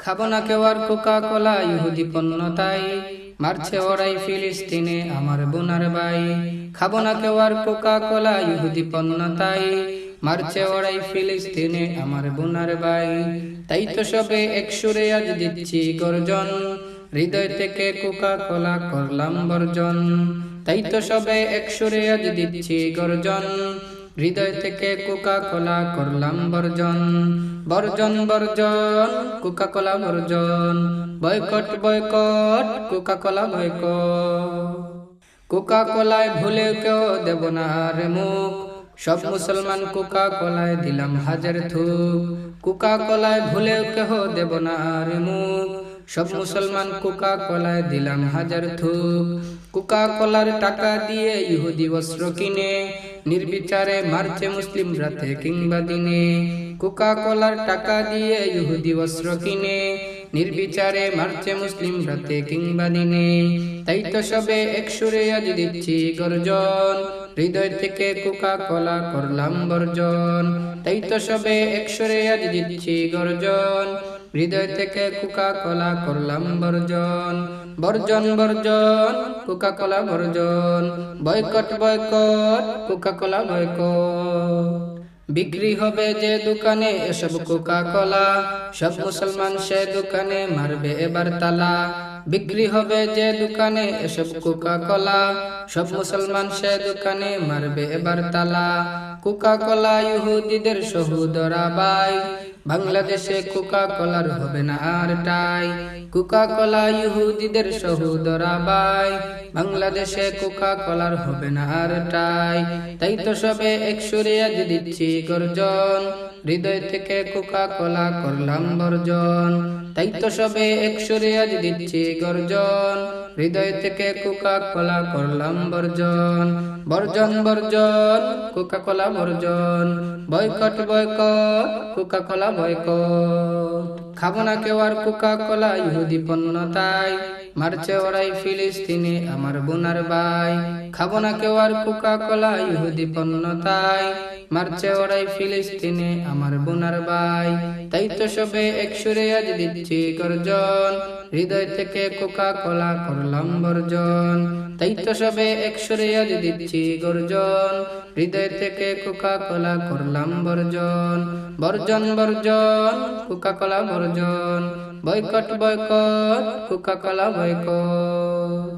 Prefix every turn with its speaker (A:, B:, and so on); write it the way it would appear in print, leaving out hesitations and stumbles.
A: খাবো না কেউ আর কোকা কোলা ইহুদি পণ্য তাই, মারছে ওরাই ফিলিস্তিনে আমার বোনার ভাই। খাবো না কেউ আর কোকা কোলা ইহুদি পণ্য তাই, মারছে ওরাই ফিলিস্তিনে আমার বোনার ভাই। তাই তো সবে এক সুরে আজ দিচ্ছি গর্জন, হৃদয় থেকে কোকা কোলা করলাম বর্জন। তাই তো সবে এক সুরে আজ দিচ্ছি গর্জন, হৃদয় থেকে কোকা কোলা করলাম বর্জন। বর্জন বর্জন কোকা কোলা বর্জন, boycott boycott Coca Cola boycott. Coca কোলায় ভুলে কেউ দেব না আর মুখ, সব মুসলমান কোকা কোলায় দিলাম হাজার থুক। কোকা কোলায় ভুলে কেহ দেব না আর মুখ, সব মুসলমান কোকা কোলায় দিলাম হাজার থুক। কোকা কোলার টাকা দিয়ে ইহুদি বস্ত্র কিনে, নির্বিচারে মারছে মুসলিম রাতে কিংবা দিনে। কোকা কোলার টাকা দিয়ে ইহুদি বস্ত্র কিনে, নির্বিচারে মারছে মুসলিম রাতে কিংবা দিনে। তাই তো সবে এক সুরে আজ দিচ্ছি গর্জন, হৃদয় থেকে কোকা কোলা করলাম বর্জন। তাই তো সবে এক সুরে আজ দিচ্ছি গর্জন, হৃদয় থেকে কোকা কোলা করলাম বর্জন। বর্জন বর্জন কোকা কোলা বর্জন, boycott boycott Coca Cola boycott. বিক্রি হবে যে দোকানে এসব কোকা কোলা, সব মুসলমান সে দোকানে মারবে এবার তালা। বিক্রি হবে যে দোকানে এসব কোকা কোলা, সব মুসলমান সে দোকানে মারবে এবার তালা। কোকা কোলা ইহুদিদের সহোদরা ভাই, বাংলাদেশে কোকা কোলার হবে না আর টাই। কোকা কোলা ইহুদিদের সহোদরা ভাই, বাংলাদেশে কোকা কোলার হবে না আর টাই। তাই তো সবে এক সুরে আজ দিচ্ছি গর্জন, হৃদয় থেকে কোকা কোলা করলাম বর্জন। তাই তো সবে এক সুরে আজ দিচ্ছি গর্জন, হৃদয় থেকে কোকা কোলা করলাম বর্জন। বর্জন বর্জন কোকা কোলা বর্জন, boycott boycott Coca Cola boycott. খাবো না কেউ আর কোকা কোলা ইহুদি পণ্য তাই, মারছে ওরাই ফিলিস্তিনে আমার বোনার ভাই। খাবো না কেউ আর কোকা কোলা ইহুদি পণ্য তাই, মারছে ওরাই ফিলিস্তিনে আমার বোনার ভাই। তাই তো সবে এক সুরে আজ দিচ্ছি গর্জন, হৃদয় থেকে কোকা কোলা করলাম বর্জন। তাই তো সবে এক সুরে আজ দিচ্ছি গর্জন, হৃদয় থেকে কোকা কোলা করলাম বর্জন। বর্জন বর্জন কোকা কোলা বর্জন, boycott boycott Coca Cola boycott.